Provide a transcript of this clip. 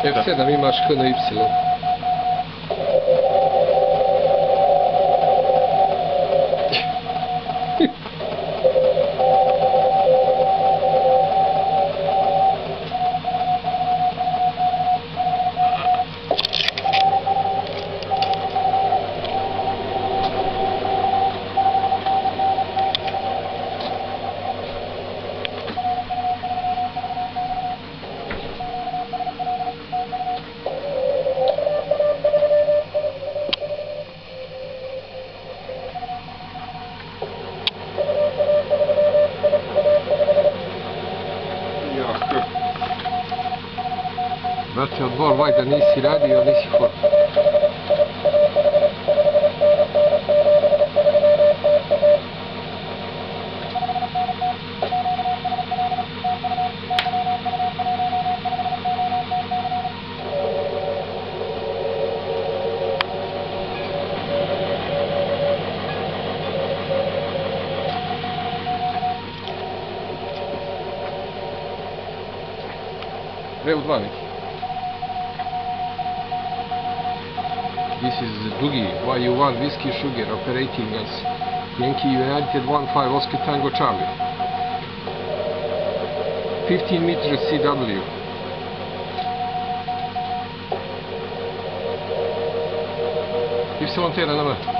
F7 imaš H na Y. Znači, odbor vajda nisi radio, nisi hod. Evo dva neki. This is Doogie, YU1 Whiskey Sugar operating as Yankee United 15 Oscar Tango Charlie. 15 meters CW. Y-T-N-M.